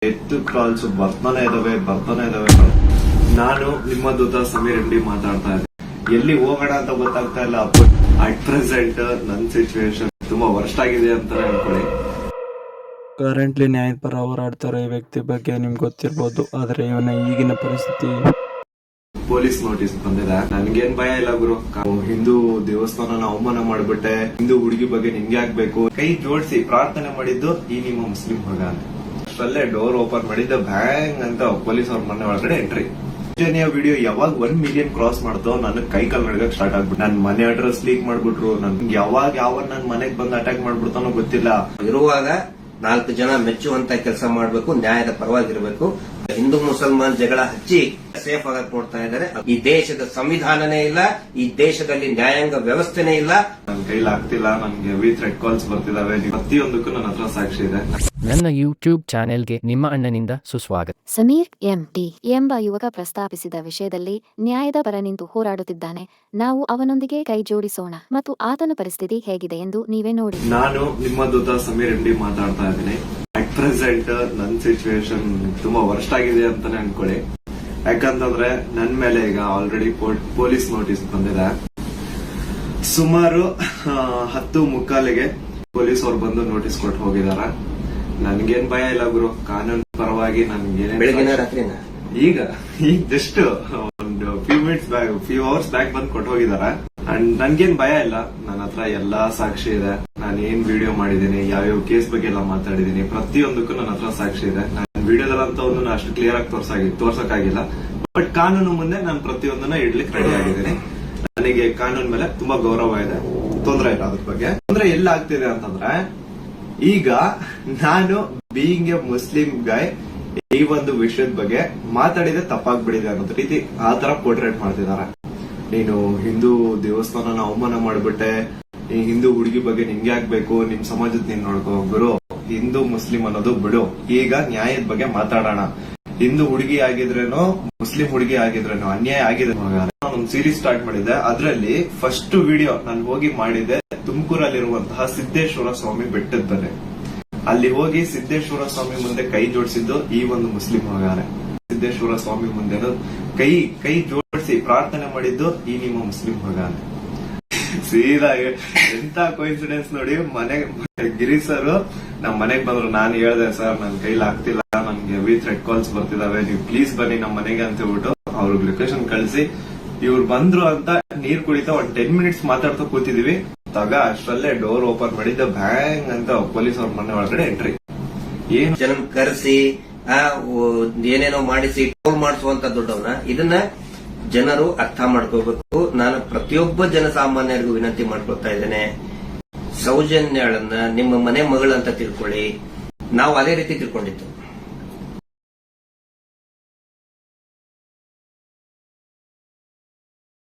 Death calls ಬರ್ತಾನೆ ಇದಾವೆ. ನಾನು ನಿಮ್ಮ ದೂತ ಸಮೀರ್ ಎಂ ಡಿ ಮಾತಾಡ್ತಾ ಇದ್ದೆ. ಎಲ್ಲಿ ಹೋಗೋಣ ಅಂತ ಗೊತ್ತಾಗ್ತಾ ಇಲ್ಲ. ಅಟ್ ಪ್ರೆಸೆಂಟ್ ನನ್ನ ಸಿಚುವೇಶನ್ ತುಂಬಾ ವರ್ಸ್ಟ್ ಆಗಿದೆ ಅಂತ ಅನ್ಕೊಳ್ಳಿ. ಕರೆಂಟ್ಲಿ ನ್ಯಾಯದ ಪರ ಹೋರಾಡ್ತಾರೋ ಈ ವ್ಯಕ್ತಿ ಬಗ್ಗೆ ನಿಮ್ಗೆ ಗೊತ್ತಿರ್ಬೋದು. ಆದ್ರೆ ಇವನ ಈಗಿನ ಪರಿಸ್ಥಿತಿ ಪೊಲೀಸ್ ನೋಟಿಸ್ ಬಂದಿದೆ. ನನ್ಗೇನ್ ಭಯ ಇಲ್ಲ ಗುರು. ಹಿಂದೂ ದೇವಸ್ಥಾನ ಅವಮಾನ ಮಾಡ್ಬಿಟ್ಟೆ, ಹಿಂದೂ ಹುಡುಗಿ ಬಗ್ಗೆ ನಿಮ್ಗೆ ಆಗ್ಬೇಕು. ಕೈ ಜೋಡಿಸಿ ಪ್ರಾರ್ಥನೆ ಮಾಡಿದ್ದು ಈ ನಿಮ್ಮ ಮುಸ್ಲಿಂ ಮಗ ಅಂತ. ಅಷ್ಟಲ್ಲೇ ಡೋರ್ ಓಪನ್ ಮಾಡಿದ್ದ ಬ್ಯಾಂಗ್ ಅಂತ ಪೊಲೀಸ್ ಅವ್ರ ಮನೆ ಒಳಗಡೆ ಎಂಟ್ರಿ. ವಿಡಿಯೋ ಯಾವಾಗ 1 ಮಿಲಿಯನ್ ಕ್ರಾಸ್ ಮಾಡ್ತೋ ನನಗೆ ಕೈ ಕಾಲ್ ನಡ್ಗಕ್ ಸ್ಟಾರ್ಟ್ ಆಗ್ಬಿಟ್ಟು ನನ್ ಮನೆ ಅಡ್ರೆಸ್ ಲೀಕ್ ಮಾಡ್ಬಿಟ್ರು. ನನ್ಗೆ ಯಾವ ನನ್ ಮನೆಗ್ ಬಂದ್ ಅಟ್ಯಾಕ್ ಮಾಡ್ಬಿಡ್ತಾನೋ ಗೊತ್ತಿಲ್ಲ. ಇರುವಾಗ 4 ಜನ ಮೆಚ್ಚುವಂತ ಕೆಲಸ ಮಾಡಬೇಕು, ನ್ಯಾಯದ ಪರವಾಗಿರಬೇಕು. ಹಿಂದೂ ಮುಸಲ್ಮಾನ್ ಜಗಳ ಹಚ್ಚಿ ಸೇಫ್ ಆಗಕ್ ನೋಡ್ತಾ ಇದ್ದಾರೆ. ಈ ದೇಶದ ಸಂವಿಧಾನನೇ ಇಲ್ಲ, ಈ ದೇಶದಲ್ಲಿ ನ್ಯಾಯಾಂಗ ವ್ಯವಸ್ಥೆನೇ ಇಲ್ಲ. ನನ್ ಕೈಲಿ ಆಗ್ತಿಲ್ಲ. ನನ್ಗೆ ವಿತ್ ರೆಡ್ ಕಾಲ್ಸ್ ಬರ್ತಿದಾವೆ. ಪ್ರತಿಯೊಂದಕ್ಕೂ ನನ್ನ ಹತ್ರ ಸಾಕ್ಷಿ ಇದೆ. ನನ್ನ ಯೂಟ್ಯೂಬ್ ಚಾನೆಲ್ಗೆ ನಿಮ್ಮ ಅಣ್ಣನಿಂದ ಸುಸ್ವಾಗತ. ಸಮೀರ್ ಎಂಟಿ ಎಂಬ ಯುವಕ ಪ್ರಸ್ತಾಪಿಸಿದ ವಿಷಯದಲ್ಲಿ ನ್ಯಾಯದ ಪರ ನಿಂತು ಹೋರಾಡುತ್ತಿದ್ದಾನೆ. ನಾವು ಅವನೊಂದಿಗೆ ಕೈ ಜೋಡಿಸೋಣ ಮತ್ತು ಆತನ ಪರಿಸ್ಥಿತಿ ಹೇಗಿದೆ ಎಂದು ನೀವೇ ನೋಡಿ. ನಾನು ನಿಮ್ಮ ದೂತ ಸಮೀರ್ ಎಂ ಡಿ ಮಾತಾಡ್ತಾ ಇದ್ದೀನಿ. ಅಟ್ ಪ್ರೆಸೆಂಟ್ ನನ್ನ ಸಿಚುವೇಶನ್ ತುಂಬಾ ವರ್ಸ್ಟ್ ಆಗಿದೆ ಅಂತಾನೆ ಅನ್ಕೊಳ್ಳಿ. ಯಾಕಂತಂದ್ರೆ ನನ್ ಮೇಲೆ ಈಗ ಆಲ್ರೆಡಿ ಪೊಲೀಸ್ ನೋಟಿಸ್ ಬಂದಿದೆ. ಸುಮಾರು 10:45ಗೆ ಪೊಲೀಸ್ ಅವ್ರು ಬಂದು ನೋಟಿಸ್ ಕೊಟ್ಟು ಹೋಗಿದಾರ. ನನ್ಗೇನ್ ಭಯ ಇಲ್ಲ ಗುರು. ಕಾನೂನು ಪರವಾಗಿ ಬೆಳಗಿನ ಈಗ ಜಸ್ಟ್ ಒಂದು ಫ್ಯೂ ಅವರ್ಸ್ ಬ್ಯಾಕ್ ಬಂದು ಕೊಟ್ಟು ಹೋಗಿದಾರ. ಅಂಡ್ ನನ್ಗೇನ್ ಭಯ ಇಲ್ಲ. ನನ್ನ ಹತ್ರ ಎಲ್ಲಾ ಸಾಕ್ಷಿ ಇದೆ. ನಾನು ಏನ್ ವಿಡಿಯೋ ಮಾಡಿದೀನಿ, ಯಾವ್ಯಾವ ಕೇಸ್ ಬಗ್ಗೆ ಎಲ್ಲ ಮಾತಾಡಿದೀನಿ, ಪ್ರತಿಯೊಂದಕ್ಕೂ ನನ್ನ ಹತ್ರ ಸಾಕ್ಷಿ ಇದೆ. ನಾನು ವಿಡಿಯೋದಲ್ಲಂತ ಒಂದು ಅಷ್ಟು ಕ್ಲಿಯರ್ ಆಗಿ ತೋರ್ಸಕ್ಕಾಗಿಲ್ಲ. ಬಟ್ ಕಾನೂನು ಮುಂದೆ ನಾನು ಪ್ರತಿಯೊಂದನ್ನ ಇಡ್ಲಿಕ್ಕೆ ರೆಡಿ ಆಗಿದ್ದೀನಿ. ನನಗೆ ಕಾನೂನು ಮೇಲೆ ತುಂಬಾ ಗೌರವ ಇದೆ. ತೊಂದರೆ ಇಲ್ಲ ಅದ್ರ ಬಗ್ಗೆ. ತೊಂದರೆ ಎಲ್ಲ ಆಗ್ತಿದೆ ಅಂತಂದ್ರೆ, ಈಗ ನಾನು ಬೀಯಿಂಗ್ ಎ ಮುಸ್ಲಿಂ ಗಾಯ್ ಈ ಒಂದು ವಿಷಯದ ಬಗ್ಗೆ ಮಾತಾಡಿದ್ರೆ ತಪ್ಪಾಗ್ಬಿಡಿದೆ ಅನ್ನೋ ರೀತಿ ಆ ತರ ಪೋರ್ಟ್ರೇಟ್ ಮಾಡ್ತಿದ್ದಾರೆ. ನೀನು ಹಿಂದೂ ದೇವಸ್ಥಾನ ಅವಮಾನ ಮಾಡ್ಬಿಟ್ಟೆ, ಈ ಹಿಂದೂ ಹುಡುಗಿ ಬಗ್ಗೆ ನಿಂಗೆ ಆಗ್ಬೇಕು, ನಿಮ್ ಸಮಾಜದ ನೀನ್ ನೋಡ್ಕೋ. ಗುರು, ಹಿಂದೂ ಮುಸ್ಲಿಂ ಅನ್ನೋದು ಬಿಡು. ಈಗ ನ್ಯಾಯದ ಬಗ್ಗೆ ಮಾತಾಡೋಣ. ಹಿಂದೂ ಹುಡುಗಿ ಆಗಿದ್ರೇನೋ ಮುಸ್ಲಿಂ ಹುಡುಗಿ ಆಗಿದ್ರೇನೋ ಅನ್ಯಾಯ ಆಗಿದೆ. ಒಂದು ಸೀರೀಸ್ ಸ್ಟಾರ್ಟ್ ಮಾಡಿದ್ದೆ. ಅದರಲ್ಲಿ ಫಸ್ಟ್ ವಿಡಿಯೋ ನಾನು ಹೋಗಿ ಮಾಡಿದ್ದೆ ತುಮಕೂರಲ್ಲಿರುವಂತಹ ಸಿದ್ದೇಶ್ವರ ಸ್ವಾಮಿ ಬೆಟ್ಟದ ಬೆಲೆ. ಅಲ್ಲಿ ಹೋಗಿ ಸಿದ್ದೇಶ್ವರ ಸ್ವಾಮಿ ಮುಂದೆ ಕೈ ಜೋಡಿಸಿದ್ದು ಈ ಒಂದು ಮುಸ್ಲಿಂ ಮಗಾನೆ. ಸಿದ್ದೇಶ್ವರ ಸ್ವಾಮಿ ಮುಂದೆ ಕೈ ಜೋಡಿಸಿ ಪ್ರಾರ್ಥನೆ ಮಾಡಿದ್ದು ಈ ನಿಮ್ಮ ಮುಸ್ಲಿಂ ಮಗಾನೆ. ಸೀದಾ ಎಂತ ಕೋಇನ್ಸಿಡೆನ್ಸ್ ನೋಡಿ. ಗಿರಿ ಸರ್ ನಮ್ ಮನೆಗ್ ಬಂದ್ರು. ನಾನು ಹೇಳ್ದೆ, ಸರ್ ನನ್ ಕೈಲಿ ಆಗ್ತಿಲ್ಲ, ನನ್ಗೆ ವಿತ್ ರೆಡ್ ಕಾಲ್ಸ್ ಬರ್ತಿದಾವೆ, ನೀವು ಪ್ಲೀಸ್ ಬನ್ನಿ ನಮ್ ಮನೆಗೆ ಅಂತ ಹೇಳ್ಬಿಟ್ಟು ಅವ್ರಿಗೆ ಲೊಕೇಶನ್ ಕಳಿಸಿ ಇವ್ರು ಬಂದ್ರು ಅಂತ ನೀರ್ ಕುಡಿತಾ 10 ಮಿನಿಟ್ಸ್ ಮಾತಾಡ್ತಾ ಕೂತಿದೀವಿ. ಅಷ್ಟರಲ್ಲೇ ಡೋರ್ ಓಪನ್ ಮಾಡಿದ್ದ ಬ್ಯಾಂಗ್ ಅಂತ ಪೊಲೀಸ್ ಅವ್ರ ಮನೆ ಒಳಗಡೆ ಎಂಟ್ರಿ. ಏನು ಜನ ಕರೆಸಿ ಏನೇನೋ ಮಾಡಿಸಿ ಟೋಲ್ ಮಾಡಿಸುವಂತ ದೊಡ್ಡವನ. ಇದನ್ನ ಜನರು ಅರ್ಥ ಮಾಡ್ಕೋಬೇಕು. ನಾನು ಪ್ರತಿಯೊಬ್ಬ ಜನಸಾಮಾನ್ಯರಿಗೂ ವಿನಂತಿ ಮಾಡ್ಕೊಳ್ತಾ ಇದ್ದೇನೆ, ಸೌಜನ್ಯಳನ್ನ ನಿಮ್ಮ ಮನೆ ಮಗಳಂತ ತಿಳ್ಕೊಳ್ಳಿ. ನಾವು ಅದೇ ರೀತಿ ತಿಳ್ಕೊಂಡಿದ್ದು.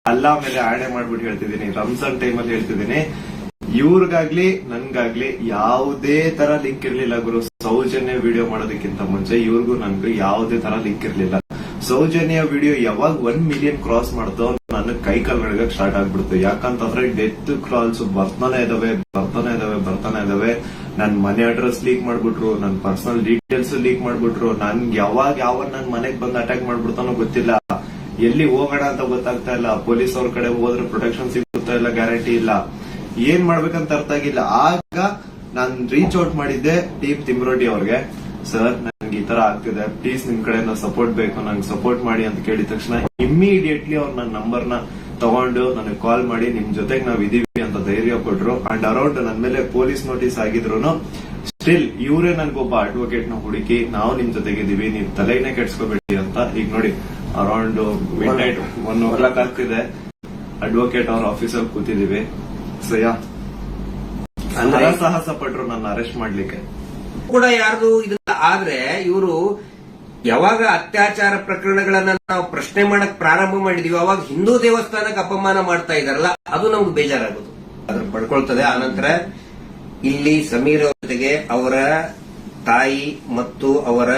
ಅಲ್ಲಾ ಮೇಲೆ ಆಣೆ ಮಾಡ್ಬಿಟ್ಟು ಹೇಳ್ತಿದ್ದೀನಿ. ರಂಜಾನ್ ಟೈಮಲ್ಲಿ ಹೇಳ್ತಿದ್ದೀನಿ, ಇವ್ರಿಗಾಗ್ಲಿ ನನ್ಗಾಗ್ಲಿ ಯಾವುದೇ ತರ ಲಿಂಕ್ ಇರ್ಲಿಲ್ಲ ಗುರು. ಸೌಜನ್ಯ ವಿಡಿಯೋ ಮಾಡೋದಕ್ಕಿಂತ ಮುಂಚೆ ಇವ್ರಿಗೂ ನನ್ಗೂ ಯಾವುದೇ ತರ ಲಿಂಕ್ ಇರ್ಲಿಲ್ಲ. ಸೌಜನ್ಯ ವಿಡಿಯೋ ಯಾವಾಗ 1 ಮಿಲಿಯನ್ ಕ್ರಾಸ್ ಮಾಡ್ತೋ ನನ್ನ ಕೈ ಕಾಲ್ ನಡ್ಗಕ್ ಸ್ಟಾರ್ಟ್ ಆಗ್ಬಿಡ್ತು. ಯಾಕಂತಂದ್ರೆ ಡೆತ್ ಕಾಲ್ಸ್ ಬರ್ತಾನೆ ಇದಾವೆ. ನನ್ ಮನೆ ಅಡ್ರೆಸ್ ಲೀಕ್ ಮಾಡ್ಬಿಟ್ರು, ನನ್ ಪರ್ಸನಲ್ ಡೀಟೇಲ್ಸ್ ಲೀಕ್ ಮಾಡ್ಬಿಟ್ರು. ನನ್ಗೆ ಯಾವಾಗ ನನ್ ಮನೆಗ್ ಬಂದ್ ಅಟ್ಯಾಕ್ ಮಾಡ್ಬಿಡ್ತಾನೋ ಗೊತ್ತಿಲ್ಲ. ಎಲ್ಲಿ ಹೋಗೋಣ ಅಂತ ಗೊತ್ತಾಗ್ತಾ ಇಲ್ಲ. ಪೊಲೀಸ್ ಅವ್ರ ಕಡೆ ಹೋದ್ರೆ ಪ್ರೊಟೆಕ್ಷನ್ ಸಿಗುತ್ತಾ ಇಲ್ಲ, ಗ್ಯಾರಂಟಿ ಇಲ್ಲ. ಏನ್ ಮಾಡ್ಬೇಕಂತ ಅರ್ಥ ಆಗಿಲ್ಲ. ಆಗ ನಾನ್ ರೀಚ್ ಔಟ್ ಮಾಡಿದ್ದೆ ಟೀಮ್ ತಿಮ್ರೋಟಿ ಅವ್ರಿಗೆ. ಸರ್ ನನ್ಗೆ ಈ ತರ ಆಗ್ತಿದೆ, ಪ್ಲೀಸ್ ನಿಮ್ ಕಡೆಯಿಂದ ಸಪೋರ್ಟ್ ಬೇಕು, ನಂಗೆ ಸಪೋರ್ಟ್ ಮಾಡಿ ಅಂತ ಕೇಳಿದ ತಕ್ಷಣ ಇಮ್ಮಿಡಿಯೇಟ್ಲಿ ಅವ್ರು ನನ್ನ ನಂಬರ್ನ ತಗೊಂಡು ನನಗೆ ಕಾಲ್ ಮಾಡಿ ನಿಮ್ ಜೊತೆಗೆ ನಾವ್ ಇದೀವಿ ಅಂತ ಧೈರ್ಯ ಕೊಟ್ರು. ಅಂಡ್ ಅರೌಂಡ್ ನನ್ ಮೇಲೆ ಪೊಲೀಸ್ ನೋಟಿಸ್ ಆಗಿದ್ರು ಸ್ಟಿಲ್ ಇವರೇ ನನ್ಗೊಬ್ಬ ಅಡ್ವೊಕೇಟ್ ನ ಹುಡುಕಿ ನಾವು ನಿಮ್ ಜೊತೆಗಿದೀವಿ, ನೀವ್ ತಲೆನೇ ಕೆಡ್ಸ್ಕೋಬೇಡಿ ಅಂತ. ಈಗ ನೋಡಿ ಅರೌಂಡ್ ಮಿಡ್ ನೈಟ್ 1 o'clock ಆಗ್ತಿದೆ. ಅಡ್ವೊಕೇಟ್ ಅವ್ರ ಆಫೀಸಲ್ಲಿ ಕೂತಿದೀವಿ. ಸಾಹಸ ಪಟ್ರು ನನ್ನ ಅರೆಸ್ಟ್ ಮಾಡ್ಲಿಕ್ಕೆ ಕೂಡ ಯಾರ್ದು ಇದನ್ನ. ಆದ್ರೆ ಇವರು ಯಾವಾಗ ಅತ್ಯಾಚಾರ ಪ್ರಕರಣಗಳನ್ನ ನಾವು ಪ್ರಶ್ನೆ ಮಾಡಕ್ ಪ್ರಾರಂಭ ಮಾಡಿದೀವಿ, ಅವಾಗ ಹಿಂದೂ ದೇವಸ್ಥಾನಕ್ಕೆ ಅಪಮಾನ ಮಾಡ್ತಾ ಇದಾರಲ್ಲ, ಅದು ನಮ್ಗೆ ಬೇಜಾರಾಗೋದು. ಅದ್ರ ಪಡ್ಕೊಳ್ತದೆ. ಆನಂತರ ಇಲ್ಲಿ ಸಮೀರ್ ಅವರ ಜೊತೆಗೆ ಅವರ ತಾಯಿ ಮತ್ತು ಅವರ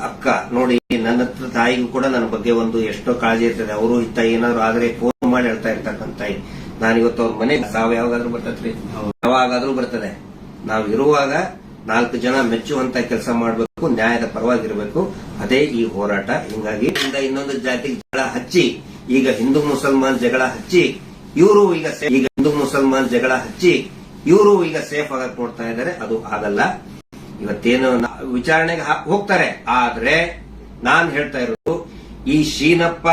ಅಕ್ಕ ನೋಡಿ, ನನ್ನ ತಾಯಿಗೂ ಕೂಡ ನನ್ನ ಬಗ್ಗೆ ಒಂದು ಎಷ್ಟೋ ಕಾಳಜಿ ಇರ್ತದೆ. ಅವರು ಇತ್ತ ಏನಾದ್ರು ಆದ್ರೆ ಫೋನ್ ಮಾಡಿ ಹೇಳ್ತಾ ಇರ್ತಕ್ಕಂಥ ತಾಯಿ. ನಾನಿವತ್ತು ಅವ್ರ ಮನೆಗೆ ಯಾವಾಗಾದ್ರೂ ಬರ್ತದ್ರಿ, ಯಾವಾಗಾದ್ರೂ ಬರ್ತದೆ. ನಾವ್ ಇರುವಾಗ 4 ಜನ ಮೆಚ್ಚುವಂತ ಕೆಲಸ ಮಾಡಬೇಕು, ನ್ಯಾಯದ ಪರವಾಗಿರಬೇಕು. ಅದೇ ಈ ಹೋರಾಟ. ಹಿಂಗಾಗಿ ಇನ್ನೊಂದು ಜಾತಿಗೆ ಜಗಳ ಹಚ್ಚಿ, ಈಗ ಹಿಂದೂ ಮುಸಲ್ಮಾನ್ ಜಗಳ ಹಚ್ಚಿ ಇವರು ಈಗ ಸೇಫ್ ಆಗಕ್ ನೋಡ್ತಾ ಇದ್ದಾರೆ. ಅದು ಆಗಲ್ಲ. ಇವತ್ತೇನು ವಿಚಾರಣೆಗೆ ಹೋಗ್ತಾರೆ. ಆದ್ರೆ ನಾನ್ ಹೇಳ್ತಾ ಇರೋದು, ಈ ಶೀನಪ್ಪ,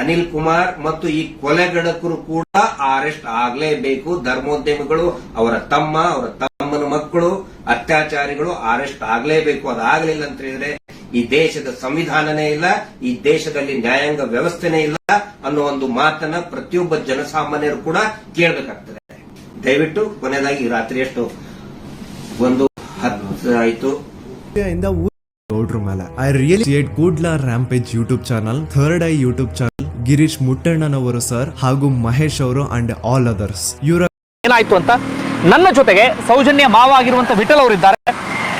ಅನಿಲ್ ಕುಮಾರ್ ಮತ್ತು ಈ ಕೊಲೆಗಡಕರು ಕೂಡ ಅರೆಸ್ಟ್ ಆಗ್ಲೇಬೇಕು. ಧರ್ಮೋದ್ಯಮಿಗಳು, ಅವರ ತಮ್ಮನ ಮಕ್ಕಳು, ಅತ್ಯಾಚಾರಿಗಳು ಅರೆಸ್ಟ್ ಆಗ್ಲೇಬೇಕು. ಅದಾಗಲಿಲ್ಲ ಅಂತ ಹೇಳಿದ್ರೆ ಈ ದೇಶದ ಸಂವಿಧಾನನೇ ಇಲ್ಲ, ಈ ದೇಶದಲ್ಲಿ ನ್ಯಾಯಾಂಗ ವ್ಯವಸ್ಥೆನೇ ಇಲ್ಲ ಅನ್ನೋ ಒಂದು ಮಾತನ್ನ ಪ್ರತಿಯೊಬ್ಬ ಜನಸಾಮಾನ್ಯರು ಕೂಡ ಕೇಳಬೇಕಾಗ್ತದೆ. ದಯವಿಟ್ಟು ಕೊನೆಯದಾಗಿ ರಾತ್ರಿ ಎಷ್ಟು 1:10 ಆಯ್ತು. ಗೌಡ್ರ ಮೇಲೆ I really create Kudla rampage YouTube channel, third eye YouTube channel, Girish ಮುಟ್ಟಣ್ಣನವರು ಸರ್ ಹಾಗೂ ಮಹೇಶ್ ಅವರು ಅಂಡ್ ಆಲ್ ಅದರ್ಸ್. ಇವರ ಏನಾಯ್ತು ಅಂತ ನನ್ನ ಜೊತೆಗೆ ಸೌಜನ್ಯ ಮಾವ ಆಗಿರುವಂತ ವಿಠಲ್ ಅವರಿದ್ದಾರೆ.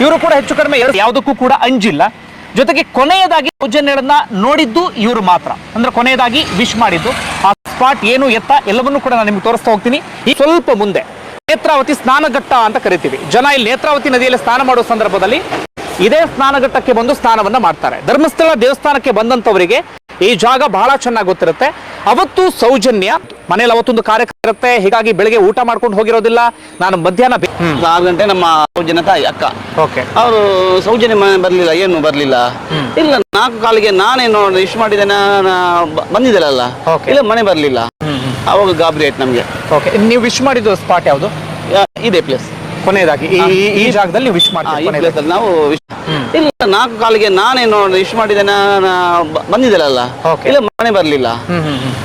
ಇವರು ಕೂಡ ಹೆಚ್ಚು ಕಡಿಮೆ ಯಾವುದಕ್ಕೂ ಕೂಡ ಅಂಜಿಲ್ಲ. ಜೊತೆಗೆ ಕೊನೆಯದಾಗಿ ಸೌಜನ್ಯಗಳನ್ನ ನೋಡಿದ್ದು ಇವರು ಮಾತ್ರ, ಅಂದ್ರೆ ಕೊನೆಯದಾಗಿ ವಿಶ್ ಮಾಡಿದ್ದು. ಆ ಸ್ಪಾಟ್ ಏನು ಎತ್ತ ಎಲ್ಲವನ್ನೂ ಕೂಡ ನಾನು ನಿಮ್ಗೆ ತೋರಿಸ್ತಾ ಹೋಗ್ತೀನಿ. ಈ ಸ್ವಲ್ಪ ಮುಂದೆ ನೇತ್ರಾವತಿ ಸ್ನಾನಘಟ್ಟ ಅಂತ ಕರಿತೀವಿ. ಜನ ಇಲ್ಲಿ ನೇತ್ರಾವತಿ ನದಿಯಲ್ಲಿ ಸ್ನಾನ ಮಾಡುವ ಸಂದರ್ಭದಲ್ಲಿ ಇದೇ ಸ್ನಾನಘಟ್ಟಕ್ಕೆ ಬಂದು ಸ್ನಾನವನ್ನ ಮಾಡ್ತಾರೆ. ಧರ್ಮಸ್ಥಳ ದೇವಸ್ಥಾನಕ್ಕೆ ಬಂದಂತವರಿಗೆ ಈ ಜಾಗ ಬಹಳ ಚೆನ್ನಾಗಿ ಗೊತ್ತಿರುತ್ತೆ. ಅವತ್ತು ಸೌಜನ್ಯ ಮನೇಲಿ ಅವತ್ತೊಂದು ಕಾರ್ಯಕ್ರಮ ಇರುತ್ತೆ, ಹೀಗಾಗಿ ಬೆಳಿಗ್ಗೆ ಊಟ ಮಾಡ್ಕೊಂಡು ಹೋಗಿರೋದಿಲ್ಲ. ನಾನು ಮಧ್ಯಾಹ್ನ 6 ಗಂಟೆ ನಮ್ಮ ಸೌಜನ್ಯ ತಾಯಿ ಅಕ್ಕ ಅವರು ಸೌಜನ್ಯ ಬರ್ಲಿಲ್ಲ, ಏನು ಬರ್ಲಿಲ್ಲ. ಇಲ್ಲ 4 ಕಾಲಿಗೆ ನಾನೇನು ಇಷ್ಟು ಮಾಡಿದ್ದೇನೆ, ಬಂದಿದ್ದಲ್ಲ, ಇಲ್ಲ ಮನೆ ಬರ್ಲಿಲ್ಲ. ಅವಾಗ ಗಾಬರಿ ಆಯ್ತು ನಮ್ಗೆ. ನೀವು ವಿಶ್ ಮಾಡಿದ್ದು ಸ್ಪಾಟ್ ಯಾವುದು? ಇದೇ ಪ್ಲೇಸ್. ಕೊನೆಯದಾಗಿ ಈ ಜಾಗದಲ್ಲಿ ವಿಶ್ ಮಾಡಿ ನಾವು ಇಲ್ಲ 4 ಕಾಲಿಗೆ ನಾನೇನು ಇಷ್ಟು ಮಾಡಿದ್ದೇನೆ, ಬಂದಿದ್ದಲ್ಲ, ಇಲ್ಲ ಮನೆ ಬರ್ಲಿಲ್ಲ.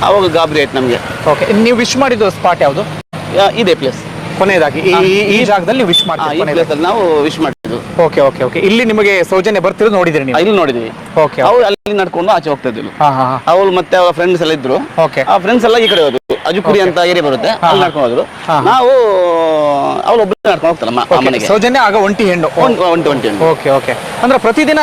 ಅವಾಗ ಗಾಬರಿ ಆಯ್ತು ನಮ್ಗೆ. ನೀವು ವಿಶ್ ಮಾಡಿದ್ದು ಸ್ಪಾಟ್ ಯಾವುದು? ಇದೇ ಪ್ಲೇಸ್. ಕೊನೆಯದಾಗಿ ಈ ಜಾಗದಲ್ಲಿ ವಿಶ್ ಮಾಡಿ ನಾವು ವಿಶ್ ಮಾಡಿದ್ದು. ಓಕೆ. ಇಲ್ಲಿ ನಿಮಗೆ ಸೌಜನ್ಯ ಬರ್ತಿರೋದು ನೋಡಿದ್ರಿ ನೀವು? ಇಲ್ಲಿ ನೋಡಿದ್ವಿ. ಅವ್ರು ಅಲ್ಲಿ ನಡ್ಕೊಂಡು ಆಚೆ ಹೋಗ್ತಾ ಇದ್ರು. ಅವ್ರು ಮತ್ತೆ ಅವರ ಫ್ರೆಂಡ್ಸ್ ಎಲ್ಲ ಇದ್ರು. ಆ ಫ್ರೆಂಡ್ಸ್ ಎಲ್ಲ ಈ ಕಡೆ ಹೋದ್ರು, ಅಜುಕುರಿ ಅಂತ ಏರಿಯಾ ಬರುತ್ತೆ, ಅಲ್ಲಿ ನಡ್ಕೊಂಡು ಹೋದ್ರು. ನಾವು ಅವಳು ಒಬ್ಬರು ನಡ್ಕೊಂಡು ಹೋಗ್ತಲ್ಲ ಮನೆಗೆ. ಸೌಜನ್ಯ ಆಗ ಒಂಟಿ ಹೆಣ್ಣು. ಒಂಟಿ ಹೆಣ್ಣು. ಓಕೆ. ಅಂದ್ರೆ ಪ್ರತಿದಿನ